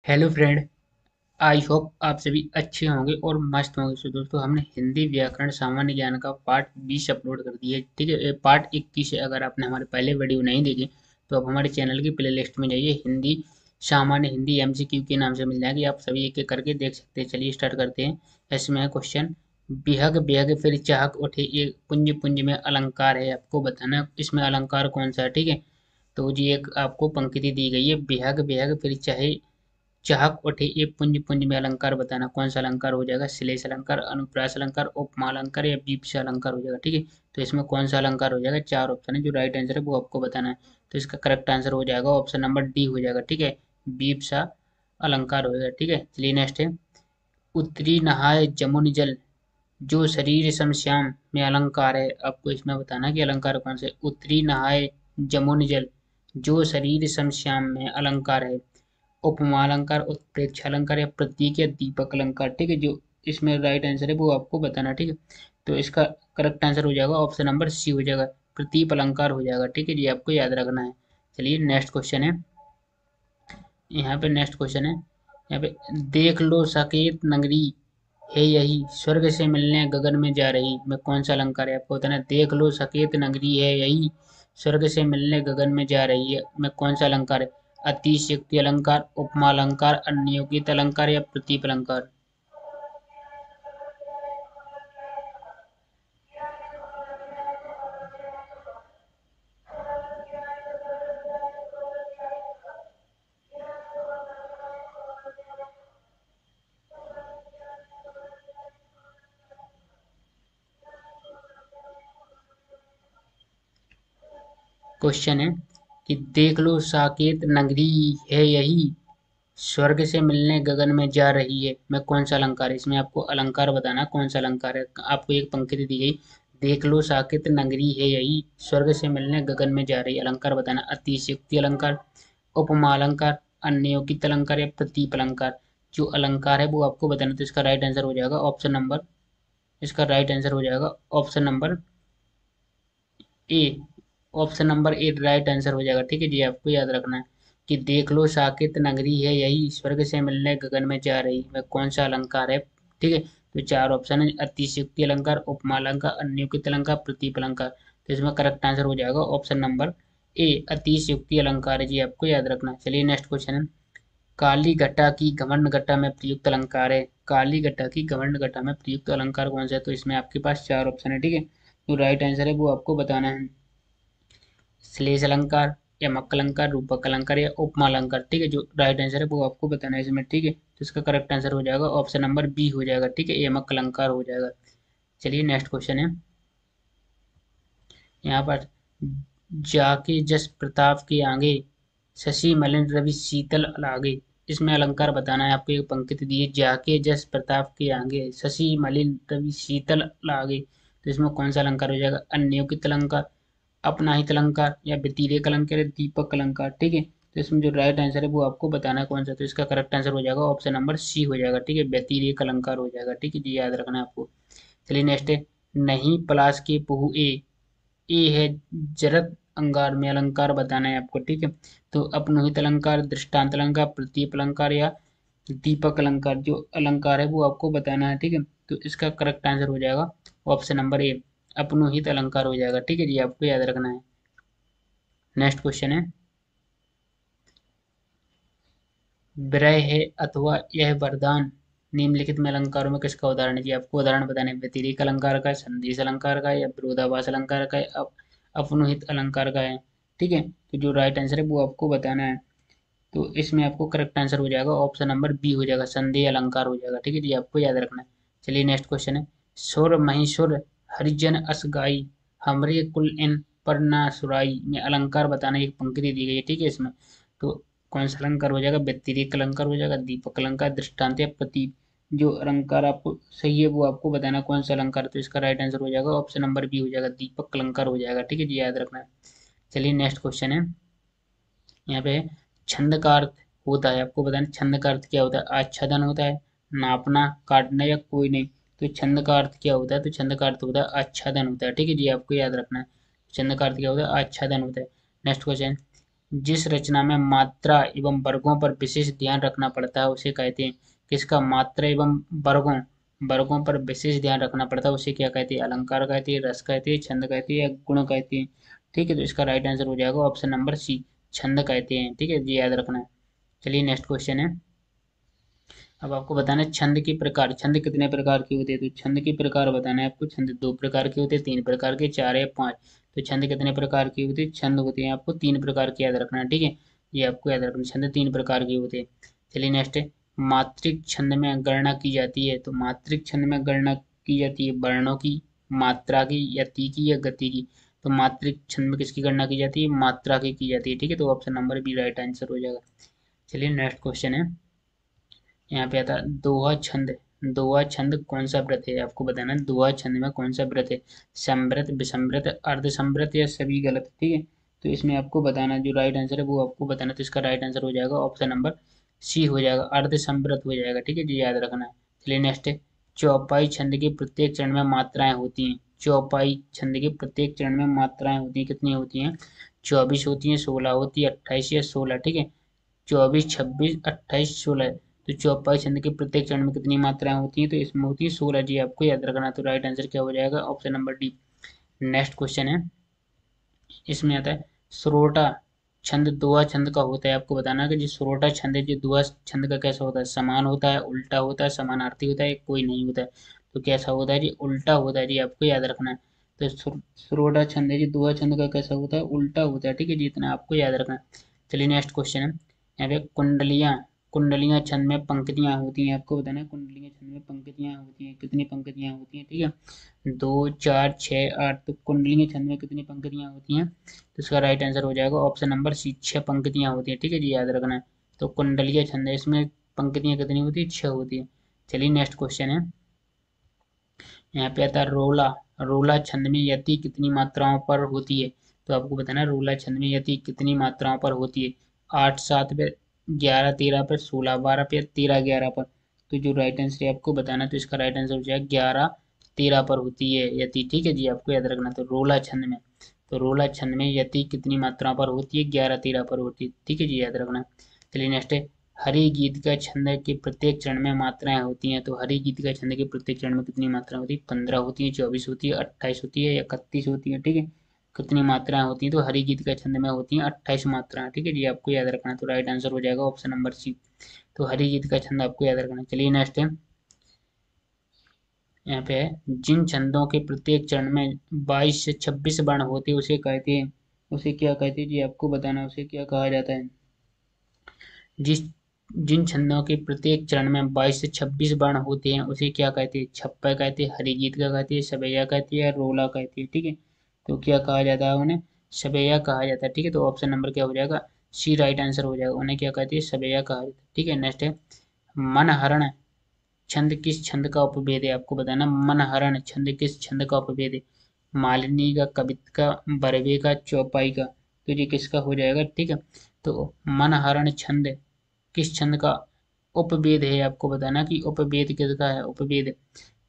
Hello friend. I hope आप सभी अच्छे होंगे और मस्त होंगे। सो दोस्तों, हमने हिंदी व्याकरण सामान्य ज्ञान का पार्ट 20 अपलोड कर दिया है। ठीक है, पार्ट 21 है। अगर आपने हमारे पहले वीडियो नहीं देखे तो आप हमारे चैनल की प्ले लिस्ट में जाइए। हिंदी सामान्य हिंदी एमसीक्यू के नाम से मिल जाएगी। आप सभी एक एक करके देख सकते हैं। चलिए स्टार्ट करते हैं। इसमें है क्वेश्चन, बिहग बिहग फिर चाहक उठे, ये पुंज पुंज में अलंकार है। आपको बताना है इसमें अलंकार कौन सा है। ठीक है, तो जी एक आपको पंक्ति दी गई है, बिहग बिहग फिर चाहे चाहक उठे, ये पुंज पुंज में अलंकार बताना कौन सा अलंकार हो जाएगा। श्लेष अलंकार, अनुप्रास अलंकार, उपमा अलंकार या विपक्ष अलंकार हो जाएगा। ठीक है, तो इसमें कौन सा अलंकार हो जाएगा। चार ऑप्शन है, जो राइट आंसर है वो आपको बताना है। तो इसका करेक्ट आंसर हो जाएगा ऑप्शन नंबर डी हो जाएगा। ठीक है, विपक्ष अलंकार हो जाएगा। ठीक है, चलिए नेक्स्ट है, उत्तरी नहाय जमुन जल, जो शरीर सम श्याम में अलंकार है। आपको इसमें बताना है कि अलंकार कौन सा है। उत्तरी नहाय जमुन जल, जो शरीर सम श्याम में अलंकार है। उपमा अलंकार, उत्प्रेक्षा अलंकार या प्रतीक या दीपक अलंकार। ठीक है, जो इसमें राइट आंसर है वो आपको बताना। ठीक है, तो इसका करेक्ट आंसर हो जाएगा ऑप्शन नंबर सी हो जाएगा, प्रतीप अलंकार हो जाएगा। ठीक है जी, आपको याद रखना है। चलिए नेक्स्ट क्वेश्चन है। यहाँ पे नेक्स्ट क्वेश्चन है, यहाँ पे देख लो साकेत नगरी है यही, स्वर्ग से मिलने गगन में जा रही, में कौन सा अलंकार है। आपको बताना है, देख लो साकेत नगरी है यही, स्वर्ग से मिलने गगन में जा रही है, में कौन सा अलंकार है। अतिशयोक्ति अलंकार, उपमा अलंकार, अनियोगित अलंकार या प्रतीप अलंकार। क्वेश्चन है कि देख लो साकेत नगरी है यही, स्वर्ग से मिलने गगन में जा रही है, में कौन सा अलंकार है। इसमें आपको अलंकार बताना कौन सा अलंकार है। आपको एक पंक्ति दी गई, देख लो साकेत नगरी है यही, स्वर्ग से मिलने गगन में जा रही है। अलंकार बताना, अतिशयोक्ति अलंकार, उपमा अलंकार, अन्योगित अलंकार या प्रतीप अलंकार। जो अलंकार है वो आपको बताना। तो इसका राइट आंसर हो जाएगा ऑप्शन नंबर, इसका राइट आंसर हो जाएगा option number A. Option number A right answer हो जाएगा। ठीक है जी, आपको याद रखना है कि देख लो साकेत नगरी है यही, स्वर्ग से मिलने गगन में जा रही, वह कौन सा अलंकार है। ठीक है, तो चार ऑप्शन है, अतिशयोक्ति अलंकार, उपमा अलंकार, अन्योगित अलंकार, प्रतीप अलंकार। तो इसमें करेक्ट आंसर हो जाएगा ऑप्शन नंबर ए, अतिशयोक्ति अलंकार है जी, आपको याद रखना है। चलिए नेक्स्ट क्वेश्चन है, काली घटा की घमंड घटा में प्रयुक्त अलंकार है। काली घटा की घमंड घटा में प्रयुक्त अलंकार कौन सा है। तो इसमें आपके पास चार ऑप्शन है। ठीक है, जो राइट आंसर है वो आपको बताना है। श्लेष अलंकार, यमक अलंकार, रूपक अलंकार या उपमा अलंकार। ठीक है, जो राइट आंसर है वो आपको बताना है इसमें। ठीक है, तो इसका करेक्ट आंसर हो जाएगा ऑप्शन नंबर बी हो जाएगा। ठीक है, यमक अलंकार हो जाएगा। चलिए नेक्स्ट क्वेश्चन है, यहाँ पर जाके जस प्रताप के आगे, शशि मलिन रवि शीतल लागे। इसमें अलंकार बताना है। आपको एक पंक्ति दी है, जाके जस प्रताप के आगे, शशि मलिन रवि शीतल लागे। तो इसमें कौन सा अलंकार हो जाएगा। अन्योगित अलंकार, अपनाहित अलंकार या व्यतिरेक अलंकार या दीपक अलंकार। ठीक है, तो इसमें जो राइट आंसर है वो आपको बताना है कौन सा। तो इसका करेक्ट आंसर हो जाएगा ऑप्शन नंबर सी हो जाएगा। ठीक है, व्यतिरेक अलंकार हो जाएगा। ठीक है जी, याद रखना है आपको। चलिए नेक्स्ट है, नहीं पलाश के पहु ए है जरत अंगार, में अलंकार बताना है आपको। ठीक है, तो अपनुहित अलंकार, दृष्टांत अलंकार, प्रतीप अलंकार या दीपक अलंकार। जो अलंकार है वो आपको बताना है। ठीक है, तो इसका करेक्ट आंसर हो जाएगा ऑप्शन नंबर ए, अपनुहित अलंकार हो जाएगा। ठीक है जी, आपको याद रखना है। नेक्स्ट क्वेश्चन है, विरह है अथवा यह वरदान, निम्नलिखित में अलंकारों में किसका उदाहरण है जी। आपको उदाहरण बताने हैं, व्यतिरेक अलंकार का, संदेश अलंकार का या विरोधाभास अलंकार का या अपनुहित अलंकार का है। ठीक है, तो जो राइट आंसर है वो आपको बताना है। तो इसमें आपको करेक्ट आंसर हो जाएगा ऑप्शन नंबर बी हो जाएगा, संदेह अलंकार हो जाएगा। ठीक है जी, आपको याद रखना है। चलिए नेक्स्ट क्वेश्चन है, सुर महीसुर हरिजन असगाई, हमरे कुल इन पर ना सुराई, में अलंकार बताना एक पंक्ति दी गई है। ठीक है, इसमें तो कौन सा अलंकार हो जाएगा। व्यतिरेक अलंकार हो जाएगा, दीपक अलंकार, दृष्टांत या प्रतीक। जो अलंकार आपको सही है वो आपको बताना कौन सा अलंकार है। तो इसका राइट आंसर हो जाएगा ऑप्शन नंबर बी हो जाएगा, दीपक अलंकार हो जाएगा। ठीक है जी, याद रखना है। चलिए नेक्स्ट क्वेश्चन है, यहाँ पे छंद का अर्थ होता है। आपको बताना छंद का अर्थ क्या होता है। आच्छादन होता है, नापना, काटना या कोई नहीं। तो छंद का अर्थ क्या होता है। तो छंद का अर्थ होता है आच्छादन होता है। ठीक है जी, आपको याद रखना है। छंद का अर्थ क्या होता है, आच्छादन होता है। नेक्स्ट क्वेश्चन, जिस रचना में मात्रा एवं वर्गों पर विशेष ध्यान रखना पड़ता है उसे कहते हैं। किसका? मात्रा एवं वर्गों वर्गों पर विशेष ध्यान रखना पड़ता है उसे क्या कहते हैं? अलंकार कहते हैं, रस कहते हैं, छंद कहते हैं या गुण कहते हैं। ठीक है, तो इसका राइट आंसर हो जाएगा ऑप्शन नंबर सी, छंद कहते हैं। ठीक है, ये याद रखना है। चलिए नेक्स्ट क्वेश्चन है। अब आपको बताना है छंद के प्रकार। छंद कितने प्रकार के होते हैं? तो छंद के प्रकार बताना है आपको। छंद दो प्रकार के होते हैं, तीन प्रकार के, चार या पांच। तो छंद कितने प्रकार के होते हैं? छंद होते हैं आपको तीन प्रकार के, याद रखना है। ठीक है, ये आपको याद रखना, छंद तीन प्रकार के होते हैं। चलिए नेक्स्ट है। मात्रिक छंद में गणना की जाती है। तो मात्रिक छंद में गणना की जाती है वर्णों की, मात्रा की, यति की या गति की। तो मात्रिक छंद में किसकी गणना की जाती है? मात्रा की जाती है। ठीक है, तो option number B right answer हो जाएगा। चलिए नेक्स्ट क्वेश्चन है। यहाँ पे आता है दोहा छंद। दोहा छंद कौन सा व्रत है? आपको बताना है दोहा छंद में कौन सा व्रत है। समव्रत, विषमव्रत, अर्ध समव्रत या सभी गलत। ठीक है, तो इसमें आपको बताना जो राइट आंसर है वो आपको बताना। तो इसका राइट आंसर हो जाएगा ऑप्शन नंबर सी हो जाएगा, अर्ध समव्रत हो जाएगा। ठीक है जी, याद रखना है। चलिए नेक्स्ट है। चौपाई छंद के प्रत्येक चरण में मात्राएं होती हैं। चौपाई छंद के प्रत्येक चरण में मात्राएं होती हैं, कितनी होती हैं? 24 होती हैं, 16 होती है, 28 या 16। ठीक है, 24, 26, 28, 16। तो चौपाई छंद के प्रत्येक चरण में कितनी मात्राएं होती हैं? तो इसमें होती है 16 जी, आपको याद रखना। तो राइट आंसर क्या हो जाएगा? Option number D. Next question है। इसमें आता है सरोटा छंद दोहा छंद का होता है। आपको बताना कि जो सरोटा छंद है जो दोहा छंद का कैसा होता है? समान होता है, उल्टा होता है, समानार्थी होता है, कोई नहीं होता है। तो कैसा होता है जी? उल्टा होता है जी, आपको याद रखना है। तो सरोटा छंद है जी दोहा छंद का कैसा होता है? उल्टा होता है। ठीक है जी, इतना आपको याद रखना है। चलिए नेक्स्ट क्वेश्चन है। यहाँ पे कुंडलियाँ, कुंडलियाँ छंद में पंक्तियाँ होती हैं। आपको बताना है कुंडलियाँ छंद में पंक्तियाँ होती हैं, कितनी पंक्तियाँ होती हैं? ठीक है, 2, 4, 6, 8। तो कुंडलिनी छंद में कितनी पंक्तियाँ होती हैं? तो इसका राइट आंसर हो जाएगा ऑप्शन नंबर सी, 6 पंक्तियाँ होती हैं। ठीक है जी, याद रखना है। तो कुंडलीय छंद है, इसमें पंक्तियाँ कितनी होती है? 6 होती है। चलिए नेक्स्ट क्वेश्चन है। यहाँ पे आता है रोला। रोला छंद में यति कितनी मात्राओं पर होती है? तो आपको बताना है रोला छंद में यति कितनी मात्राओं पर होती है। 8, 7 पे, 11, 13 पे, 16, 12 पे, 13, 11 पर। तो जो राइट आंसर है आपको बताना है, तो इसका राइट आंसर हो जाएगा 11, 13 पर होती है यति। ठीक है जी, आपको याद रखना। तो रोला छंद में, तो रोला छंद में यति कितनी मात्राओं पर होती है? 11, 13 पर होती है। ठीक है जी, याद रखना। चलिए नेक्स्ट है। हरि गीत का छंद के प्रत्येक चरण में मात्राएं होती हैं। तो हरि गीत का छंद के प्रत्येक चरण में कितनी मात्रा होती है? 15 होती है, 24 होती है, 28 होती है या 31 होती है। ठीक है, कितनी मात्राएं होती हैं? तो हरि गीत का छंद में होती हैं 28 मात्राएं। ठीक है जी, आपको याद रखना। तो राइट आंसर हो जाएगा ऑप्शन नंबर सी। तो हरि गीत का छंद आपको याद रखना। चलिए नेक्स्ट है। यहाँ पे है जिन छंदों के प्रत्येक चरण में 22 से 26 वर्ण होते हैं उसे कहते हैं, उसे क्या कहते हैं जी? आपको बताना उसे क्या कहा जाता है। जिस जिन छंदों के प्रत्येक चरण में 22 से 26 वर्ण होते हैं उसे क्या कहते हैं? छप्पा कहते हैं, हरिगीत का कहते हैं, सबैया कहते हैं या रोला कहते हैं। ठीक है, तो क्या कहा जाता है उन्हें? सबैया कहा जाता है। ठीक है, तो ऑप्शन नंबर क्या हो जाएगा? सी राइट आंसर हो जाएगा। उन्हें क्या कहते हैं? सबैया कहा जाता है। ठीक है, नेक्स्ट है। मनहरण छंद किस छंद का उपभेद है? आपको बताना मनहरण छंद किस छंद का उपभेद है। मालिनी का, कवित का, बरवे का, चौपाई का। तो ये किसका हो जाएगा? ठीक है, तो मनहरण छंद किस छंद का उपभेद है? आपको बताना कि उपभेद किसका है, उपभेद।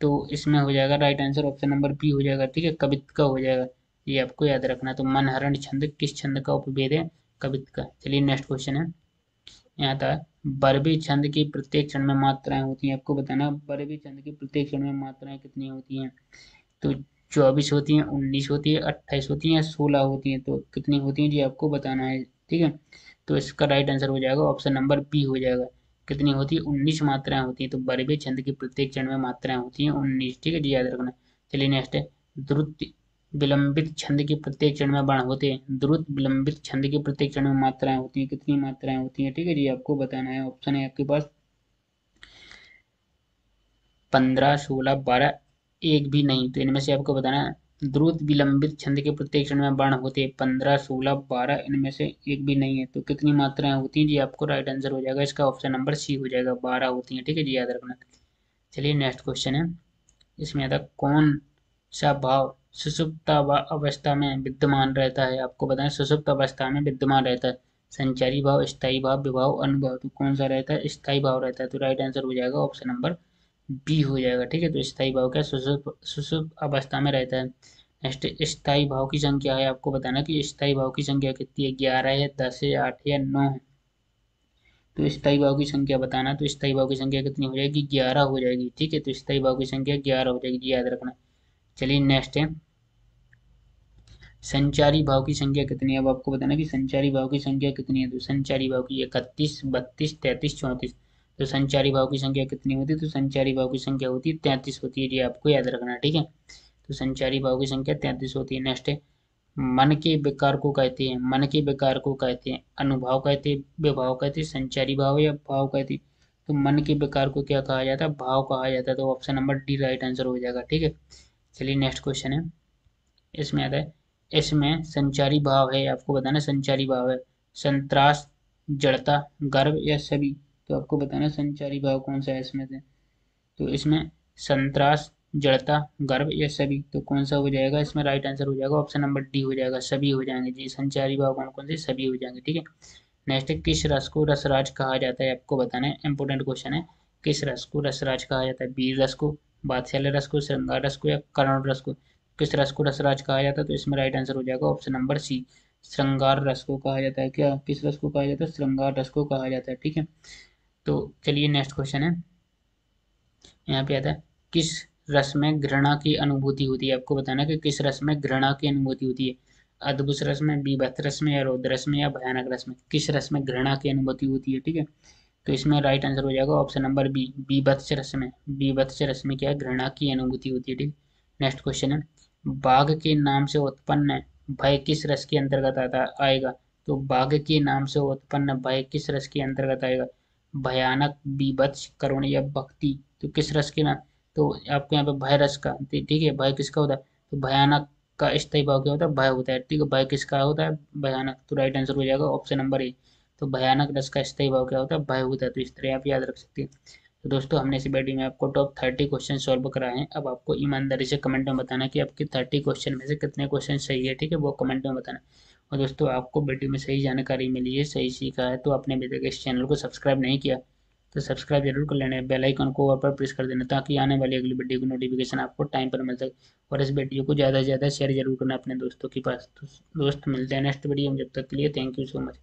तो इसमें हो जाएगा right answer option number B हो जाएगा। ठीक है, कवित का हो जाएगा, ये आपको याद रखना। तो मनहरण छंद किस छंद का उपभेद है? कवित का। चलिए नेक्स्ट क्वेश्चन है। यहाँ था बरबी छंद की प्रत्येक क्षण में मात्राएं होती हैं। आपको बताना बरबी छंद की प्रत्येक क्षण में मात्राएं कितनी होती हैं? तो 24 होती हैं, 19 होती है, 28 होती हैं, 16 होती हैं। तो कितनी होती हैं जी, आपको बताना है। ठीक है, तो इसका राइट आंसर हो जाएगा ऑप्शन नंबर बी हो जाएगा। कितनी होती है? 19 मात्राएं होती हैं। तो बरबी छंद की प्रत्येक क्षण में मात्राएं होती हैं 19। ठीक है जी, याद रखना। चलिए नेक्स्ट है। द्रुत विलंबित छंद के प्रत्येक चरण में वर्ण होते हैं। द्रुत विलंबित छंद के प्रत्येक चरण में मात्राएं होती हैं, कितनी मात्राएं होती हैं? ठीक है जी, आपको बताना है। ऑप्शन है आपके पास 15, 16, 12, एक भी नहीं। तो इनमें से आपको बताना है द्रुत विलंबित छंद के प्रत्येक चरण में वर्ण होते हैं 15, 16, 12, इनमें से एक भी नहीं है। तो कितनी मात्राएं होती हैं जी, आपको राइट आंसर हो जाएगा। इसका ऑप्शन नंबर सी हो जाएगा, 12 होती हैं। ठीक है जी, याद रखना। चलिए नेक्स्ट क्वेश्चन है। इसमें आता है कौन सा भाव सुषुप्त अवस्था में विद्यमान रहता है? आपको बताएं सुषुप्त अवस्था में विद्यमान रहता है। संचारी भाव, स्थायी भाव, विभाव, अनुभव। तो कौन सा रहता है? स्थायी भाव रहता है। तो राइट आंसर हो जाएगा ऑप्शन नंबर बी हो जाएगा। ठीक है, तो स्थायी भाव क्या सुषुप्त सुषुप्त अवस्था में रहता है। नेक्स्ट स्थायी भाव की संख्या है, आपको बताना कि स्थायी भाव की संख्या कितनी है, 11 है, 10 है, 8 है या 9 है। तो स्थायी भाव की संख्या बताना, तो स्थायी भाव की संख्या कितनी हो जाएगी, 11 हो जाएगी। ठीक है, तो स्थायी भाव की संख्या 11 हो जाएगी, याद रखना। चलिए नेक्स्ट है संचारी भाव की संख्या कितनी है। अब आपको बताना कि संचारी भाव की संख्या कितनी है। तो संचारी भाव की 31, 32, 33, 34। तो संचारी भाव की संख्या कितनी होती है, तो संचारी भाव की संख्या होती है 33 होती है, ये आपको याद रखना। ठीक है, तो संचारी भाव की संख्या 33 होती है। नेक्स्ट है मन के विकार को कहते हैं, मन के विकार को कहते हैं, अनुभाव कहते हैं, विभाव कहते हैं, संचारी भाव या भाव कहते हैं। तो मन के विकार को क्या कहा जाता है, भाव कहा जाता है। तो option number D right answer हो जाएगा। ठीक है, चलिए नेक्स्ट क्वेश्चन है, इसमें आता है, इसमें संचारी भाव है, आपको बताना संचारी भाव है संत्रास, जड़ता, गर्व या सभी। तो आपको बताना संचारी भाव कौन सा है इसमें से। तो इसमें संत्रास, जड़ता, गर्व या सभी, तो कौन सा हो जाएगा इसमें, राइट आंसर हो जाएगा ऑप्शन नंबर डी हो जाएगा, सभी हो जाएंगे जी। संचारी भाव कौन कौन से, सभी हो जाएंगे। ठीक है, नेक्स्ट है किस रस को रसराज कहा जाता है, आपको बताना है, इंपोर्टेंट क्वेश्चन है। किस रस को रसराज कहा जाता है, वीर रस को, बादशाह रस को, श्रृंगार रस को या करुण रस को। किस रस को रसराज कहा जाता है, तो इसमें राइट आंसर हो जाएगा ऑप्शन नंबर सी, श्रृंगार रस को कहा जाता है। क्या किस रस को कहा जाता है, श्रृंगार रस को कहा जाता है। ठीक है, तो चलिए नेक्स्ट क्वेश्चन है, यहाँ पे आता है किस रस में घृणा की अनुभूति होती है। आपको बताना कि किस रस में घृणा की अनुभूति होती है, अद्भुत रस में, बीभत्स रस में या रौद्र रस में या भयानक रस में। किस रस में घृणा की अनुभूति होती है। ठीक है, तो इसमें राइट आंसर हो जाएगा ऑप्शन नंबर बी, बीभत्स रस में। बीभत्स रस में क्या है, घृणा की अनुभूति होती है। ठीक, नेक्स्ट क्वेश्चन है बाघ के नाम से उत्पन्न भय किस रस के अंतर्गत आता आएगा। तो बाघ के नाम से उत्पन्न भय किस रस के अंतर्गत आएगा, भयानक, बीभत्स, करुण या भक्ति। तो किस रस के नाम, तो आपको यहाँ पे भय रस का, ठीक है, भय किसका होता है, तो भयानक का स्थायी भाव क्या होता है, भय होता है। ठीक है, भय किसका होता है, भयानक। तो राइट आंसर हो जाएगा ऑप्शन नंबर ए, तो भयानक रस का स्थायी भाव क्या होता है, भय होता है। तो इस तरह आप याद रख सकते हैं। तो दोस्तों हमने इस वीडियो में आपको टॉप 30 क्वेश्चन सॉल्व कराए हैं। अब आपको ईमानदारी से कमेंट में बताना कि आपके 30 क्वेश्चन में से कितने क्वेश्चन सही है। ठीक है, वो कमेंट में बताना। और दोस्तों आपको वीडियो में सही जानकारी मिली है, सही सीखा है, तो आपने अभी तक इस चैनल को सब्सक्राइब नहीं किया तो सब्सक्राइब जरूर कर लेना, बेल आइकन को और पर प्रेस कर देना, ताकि आने वाली अगली वीडियो की नोटिफिकेशन आपको टाइम पर मिल सके। और इस वीडियो को ज़्यादा से ज़्यादा शेयर जरूर करना अपने दोस्तों के पास। तो दोस्त मिलते हैं नेक्स्ट वीडियो में, जब तक के लिए थैंक यू सो मच।